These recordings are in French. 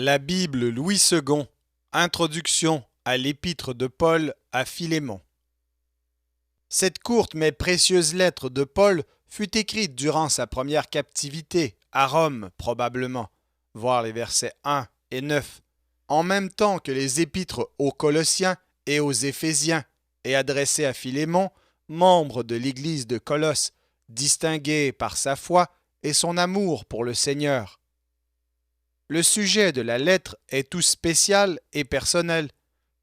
La Bible Louis II. Introduction à l'épître de Paul à Philémon. Cette courte mais précieuse lettre de Paul fut écrite durant sa première captivité, à Rome probablement, voir les versets 1 et 9, en même temps que les épîtres aux Colossiens et aux Éphésiens, et adressée à Philémon, membre de l'église de Colosse, distingué par sa foi et son amour pour le Seigneur. Le sujet de la lettre est tout spécial et personnel.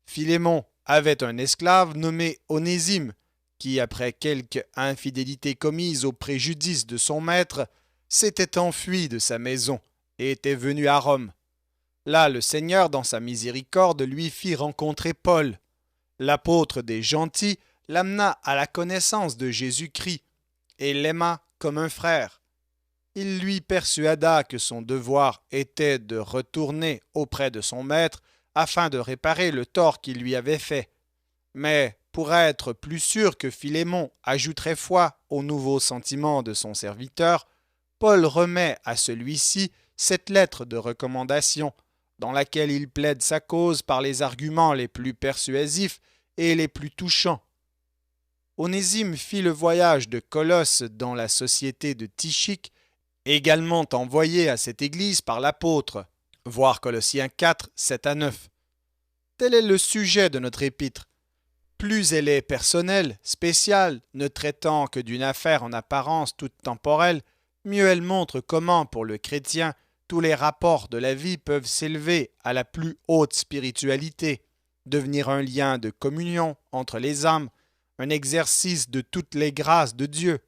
Philémon avait un esclave nommé Onésime, qui, après quelque infidélité commise au préjudice de son maître, s'était enfui de sa maison et était venu à Rome. Là, le Seigneur, dans sa miséricorde, lui fit rencontrer Paul. L'apôtre des gentils l'amena à la connaissance de Jésus-Christ et l'aima comme un frère. Il lui persuada que son devoir était de retourner auprès de son maître afin de réparer le tort qu'il lui avait fait. Mais pour être plus sûr que Philémon ajouterait foi aux nouveaux sentiments de son serviteur, Paul remet à celui-ci cette lettre de recommandation, dans laquelle il plaide sa cause par les arguments les plus persuasifs et les plus touchants. Onésime fit le voyage de Colosse dans la société de Tychique, également envoyé à cette église par l'apôtre, voir Colossiens 4, 7 à 9. Tel est le sujet de notre épître. Plus elle est personnelle, spéciale, ne traitant que d'une affaire en apparence toute temporelle, mieux elle montre comment, pour le chrétien, tous les rapports de la vie peuvent s'élever à la plus haute spiritualité, devenir un lien de communion entre les âmes, un exercice de toutes les grâces de Dieu.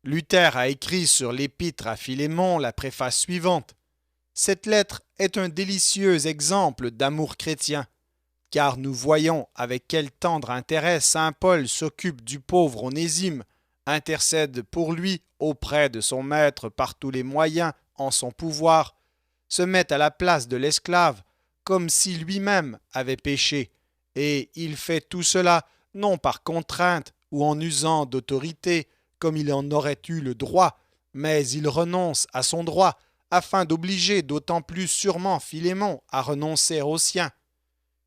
Luther a écrit sur l'épître à Philémon la préface suivante. Cette lettre est un délicieux exemple d'amour chrétien, car nous voyons avec quel tendre intérêt saint Paul s'occupe du pauvre Onésime, intercède pour lui auprès de son maître par tous les moyens en son pouvoir, se met à la place de l'esclave comme si lui-même avait péché, et il fait tout cela non par contrainte ou en usant d'autorité, comme il en aurait eu le droit, mais il renonce à son droit, afin d'obliger d'autant plus sûrement Philémon à renoncer au sien.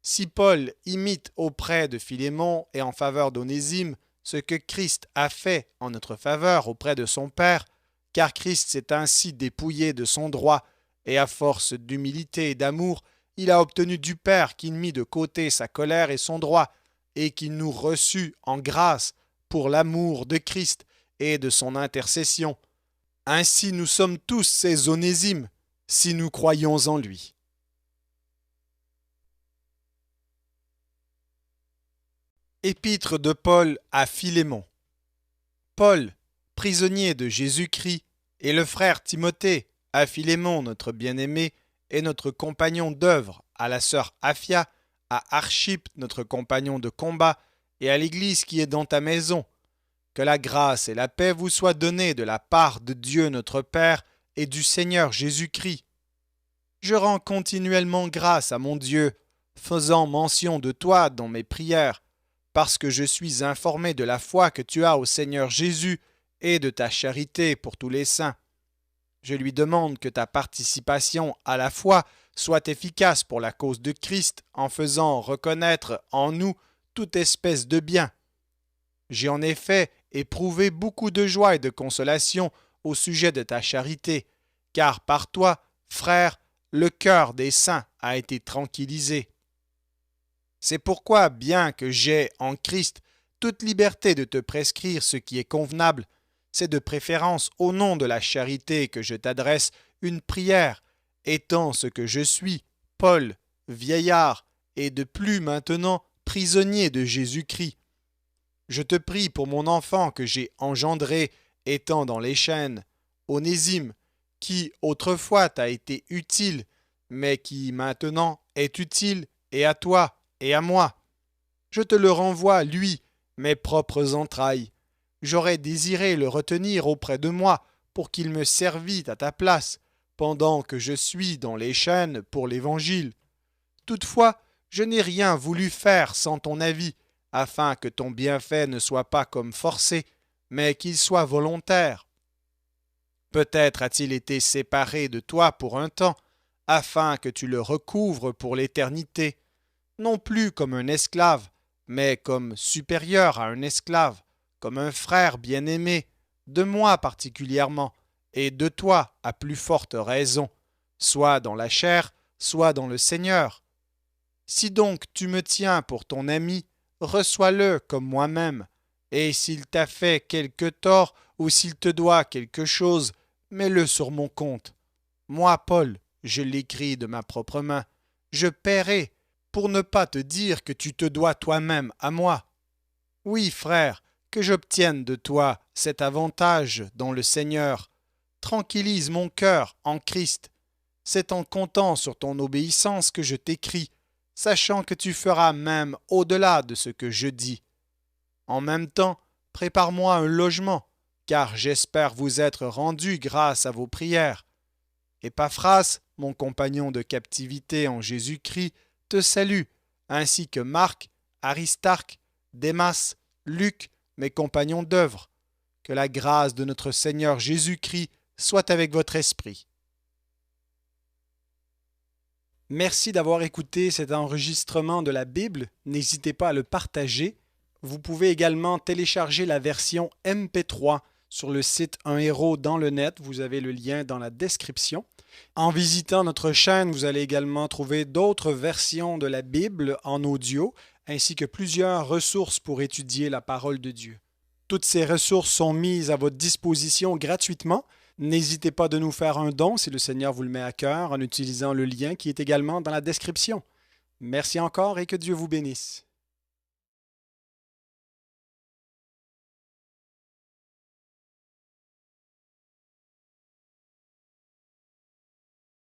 Si Paul imite auprès de Philémon et en faveur d'Onésime ce que Christ a fait en notre faveur auprès de son Père, car Christ s'est ainsi dépouillé de son droit, et à force d'humilité et d'amour, il a obtenu du Père qu'il mit de côté sa colère et son droit, et qu'il nous reçut en grâce pour l'amour de Christ et de son intercession. Ainsi nous sommes tous ces Onésimes, si nous croyons en lui. Épître de Paul à Philémon. Paul, prisonnier de Jésus-Christ, et le frère Timothée, à Philémon, notre bien-aimé, et notre compagnon d'œuvre, à la sœur Aphia, à Archippe, notre compagnon de combat, et à l'Église qui est dans ta maison. Que la grâce et la paix vous soient données de la part de Dieu notre Père et du Seigneur Jésus-Christ. Je rends continuellement grâce à mon Dieu, faisant mention de toi dans mes prières, parce que je suis informé de la foi que tu as au Seigneur Jésus et de ta charité pour tous les saints. Je lui demande que ta participation à la foi soit efficace pour la cause de Christ en faisant reconnaître en nous toute espèce de bien. J'ai en effet éprouvé beaucoup de joie et de consolation au sujet de ta charité, car par toi, frère, le cœur des saints a été tranquillisé. C'est pourquoi, bien que j'aie en Christ toute liberté de te prescrire ce qui est convenable, c'est de préférence au nom de la charité que je t'adresse une prière, étant ce que je suis, Paul, vieillard, et de plus maintenant prisonnier de Jésus-Christ. Je te prie pour mon enfant que j'ai engendré, étant dans les chaînes, Onésime, qui autrefois t'a été utile, mais qui maintenant est utile et à toi et à moi. Je te le renvoie, lui, mes propres entrailles. J'aurais désiré le retenir auprès de moi pour qu'il me servît à ta place, pendant que je suis dans les chaînes pour l'Évangile. Toutefois, je n'ai rien voulu faire sans ton avis, afin que ton bienfait ne soit pas comme forcé, mais qu'il soit volontaire. Peut-être a-t-il été séparé de toi pour un temps, afin que tu le recouvres pour l'éternité, non plus comme un esclave, mais comme supérieur à un esclave, comme un frère bien-aimé, de moi particulièrement, et de toi à plus forte raison, soit dans la chair, soit dans le Seigneur. Si donc tu me tiens pour ton ami, reçois-le comme moi-même, et s'il t'a fait quelque tort ou s'il te doit quelque chose, mets-le sur mon compte. Moi, Paul, je l'écris de ma propre main, je paierai, pour ne pas te dire que tu te dois toi-même à moi. Oui, frère, que j'obtienne de toi cet avantage dans le Seigneur. Tranquillise mon cœur en Christ. C'est en comptant sur ton obéissance que je t'écris, sachant que tu feras même au-delà de ce que je dis. En même temps, prépare-moi un logement, car j'espère vous être rendu grâce à vos prières. Épaphras, mon compagnon de captivité en Jésus-Christ, te salue, ainsi que Marc, Aristarque, Démas, Luc, mes compagnons d'œuvre. Que la grâce de notre Seigneur Jésus-Christ soit avec votre esprit. Merci d'avoir écouté cet enregistrement de la Bible. N'hésitez pas à le partager. Vous pouvez également télécharger la version MP3 sur le site Un Héros dans le net. Vous avez le lien dans la description. En visitant notre chaîne, vous allez également trouver d'autres versions de la Bible en audio, ainsi que plusieurs ressources pour étudier la parole de Dieu. Toutes ces ressources sont mises à votre disposition gratuitement. N'hésitez pas de nous faire un don si le Seigneur vous le met à cœur en utilisant le lien qui est également dans la description. Merci encore et que Dieu vous bénisse.